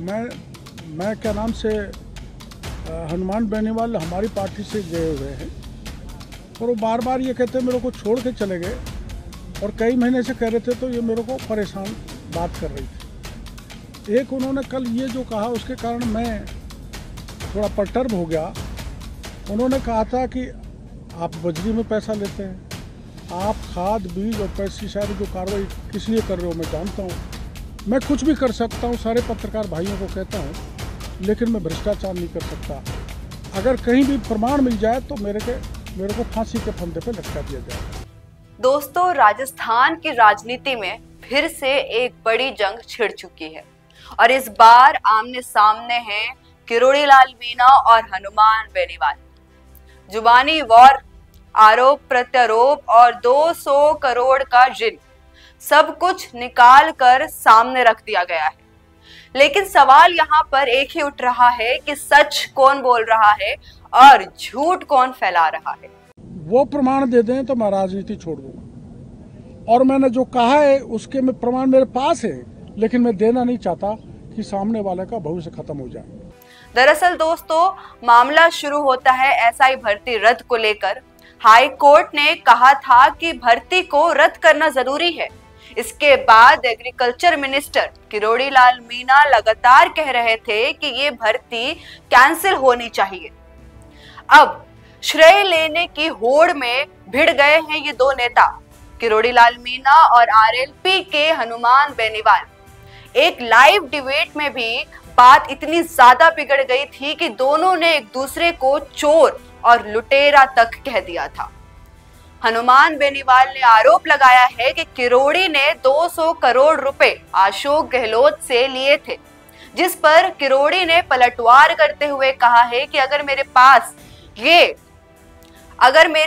मैं क्या नाम से हनुमान बेनीवाल हमारी पार्टी से गए हुए हैं और वो बार बार ये कहते मेरे को छोड़ के चले गए और कई महीने से कह रहे थे, तो ये मेरे को परेशान बात कर रही थी। एक उन्होंने कल ये जो कहा उसके कारण मैं थोड़ा परटर्ब हो गया। उन्होंने कहा था कि आप बजरी में पैसा लेते हैं, आप खाद बीज और पेस्टिसाइड जो कार्रवाई किस लिए कर रहे हो मैं जानता हूँ, मैं कुछ भी कर सकता हूँ, सारे पत्रकार भाइयों को कहता हूँ, लेकिन मैं भ्रष्टाचार नहीं कर सकता। अगर कहीं भी प्रमाण मिल जाए तो मेरे को फांसी के फंदे पे लटका दिया जाए। दोस्तों, राजस्थान की राजनीति में फिर से एक बड़ी जंग छिड़ चुकी है और इस बार आमने सामने हैं किरोड़ी लाल मीणा और हनुमान बेनीवाल। जुबानी वॉर, आरोप प्रत्यारोप और 200 करोड़ का ऋण, सब कुछ निकाल कर सामने रख दिया गया है। लेकिन सवाल यहाँ पर एक ही उठ रहा है कि सच कौन बोल रहा है और झूठ कौन फैला रहा है। वो प्रमाण दे दें तो मैं राजनीति छोड़ दूंगा, और मैंने जो कहा है उसके में प्रमाण मेरे पास है, लेकिन मैं देना नहीं चाहता कि सामने वाले का भविष्य खत्म हो जाए। दरअसल दोस्तों, मामला शुरू होता है एसआई भर्ती रद्द को लेकर। हाई कोर्ट ने कहा था कि भर्ती को रद्द करना जरूरी है। इसके बाद एग्रीकल्चर मिनिस्टर किरोड़ी लाल मीणा लगातार कह रहे थे कि ये भर्ती कैंसिल होनी चाहिए। अब श्रेय लेने की होड़ में भिड़ गए हैं ये दो नेता, किरोड़ी लाल मीणा और आरएलपी के हनुमान बेनीवाल। एक लाइव डिबेट में भी बात इतनी ज्यादा बिगड़ गई थी कि दोनों ने एक दूसरे को चोर और लुटेरा तक कह दिया था। हनुमान बेनीवाल ने आरोप लगाया है कि किरोड़ी ने 200 करोड़ रुपए अशोक गहलोत से लिए थे, जिस पर किरोड़ी ने पलटवार करते हुए कहा है कि अगर मेरे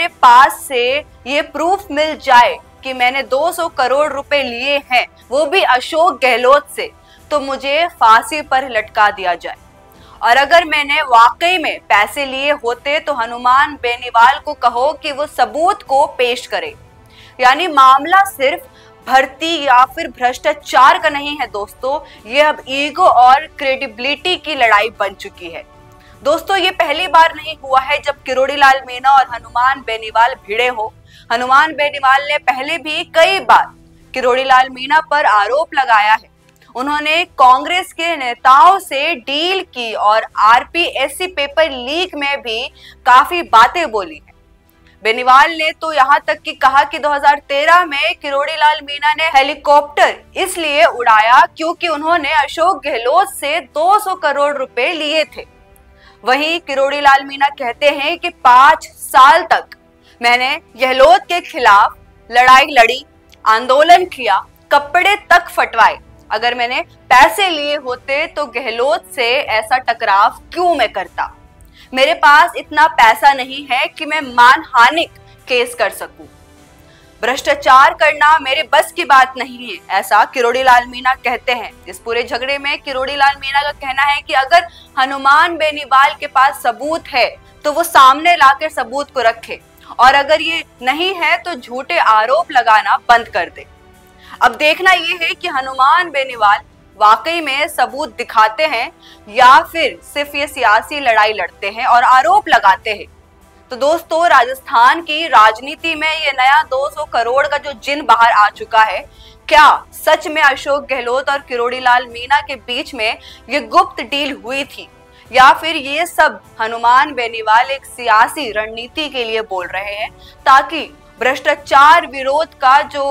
पास से ये प्रूफ मिल जाए कि मैंने 200 करोड़ रुपए लिए हैं, वो भी अशोक गहलोत से, तो मुझे फांसी पर लटका दिया जाए। और अगर मैंने वाकई में पैसे लिए होते तो हनुमान बेनीवाल को कहो कि वो सबूत को पेश करे। यानी मामला सिर्फ भर्ती या फिर भ्रष्टाचार का नहीं है दोस्तों, ये अब ईगो और क्रेडिबिलिटी की लड़ाई बन चुकी है। दोस्तों, ये पहली बार नहीं हुआ है जब किरोड़ी लाल मीणा और हनुमान बेनीवाल भिड़े हो। हनुमान बेनीवाल ने पहले भी कई बार किरोड़ी लाल मीणा पर आरोप लगाया है। उन्होंने कांग्रेस के नेताओं से डील की और आरपीएससी पेपर लीक में भी काफी बातें बोली हैं। बेनीवाल ने तो यहाँ तक कि कहा कि 2013 में किरोड़ी लाल मीणा ने हेलीकॉप्टर इसलिए उड़ाया क्योंकि उन्होंने अशोक गहलोत से 200 करोड़ रुपए लिए थे। वहीं किरोड़ी लाल मीणा कहते हैं कि 5 साल तक मैंने गहलोत के खिलाफ लड़ाई लड़ी, आंदोलन किया, कपड़े तक फटवाए। अगर मैंने पैसे लिए होते तो गहलोत से ऐसा टकराव क्यों मैं करता। मेरे पास इतना पैसा नहीं है कि मैं मानहानि केस कर सकूं। भ्रष्टाचार करना मेरे बस की बात नहीं है, ऐसा किरोड़ी लाल मीणा कहते हैं। इस पूरे झगड़े में किरोड़ी लाल मीणा का कहना है कि अगर हनुमान बेनीवाल के पास सबूत है तो वो सामने लाकर सबूत को रखे, और अगर ये नहीं है तो झूठे आरोप लगाना बंद कर दे। अब देखना ये है कि हनुमान बेनीवाल वाकई में सबूत दिखाते हैं या फिर सिर्फ ये सियासी लड़ाई लड़ते हैं और आरोप लगाते हैं। तो दोस्तों, राजस्थान की राजनीति में ये नया 200 करोड़ का जो जिन बाहर आ चुका है, क्या सच में अशोक गहलोत और किरोड़ी लाल मीणा के बीच में ये गुप्त डील हुई थी, या फिर ये सब हनुमान बेनीवाल एक सियासी रणनीति के लिए बोल रहे हैं ताकि भ्रष्टाचार विरोध का जो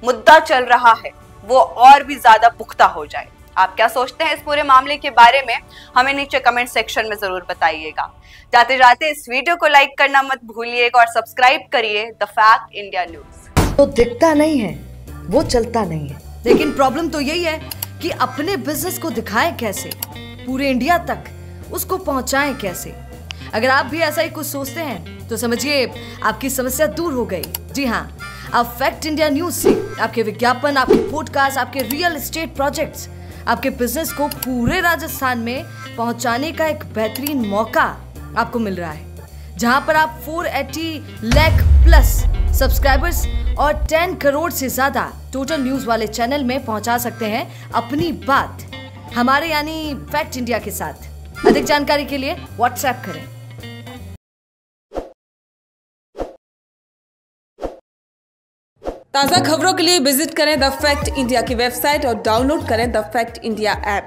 मुद्दा चल रहा है वो और भी ज्यादा पुख्ता हो जाए। आप क्या सोचते हैं इस पूरे मामले के बारे में, हमें नीचे कमेंट सेक्शन में जरूर बताइएगा। जाते जाते इस वीडियो को लाइक करना मत भूलिएगा और सब्सक्राइब करिए द फैक्ट इंडिया न्यूज। तो दिखता नहीं है वो चलता नहीं है, लेकिन प्रॉब्लम तो यही है कि अपने बिजनेस को दिखाएं कैसे, पूरे इंडिया तक उसको पहुंचाएं कैसे। अगर आप भी ऐसा ही कुछ सोचते हैं तो समझिए आपकी समस्या दूर हो गई। जी हाँ, अब फैक्ट इंडिया न्यूज से आपके विज्ञापन, आपके पॉडकास्ट, आपके रियल एस्टेट प्रोजेक्ट्स, आपके बिजनेस को पूरे राजस्थान में पहुंचाने का एक बेहतरीन मौका आपको मिल रहा है, जहां पर आप 480 लाख प्लस सब्सक्राइबर्स और 10 करोड़ से ज्यादा टोटल न्यूज वाले चैनल में पहुंचा सकते हैं अपनी बात। हमारे यानी फैक्ट इंडिया के साथ। अधिक जानकारी के लिए व्हाट्सएप करें। ताज़ा खबरों के लिए विजिट करें द फैक्ट इंडिया की वेबसाइट और डाउनलोड करें द फैक्ट इंडिया ऐप।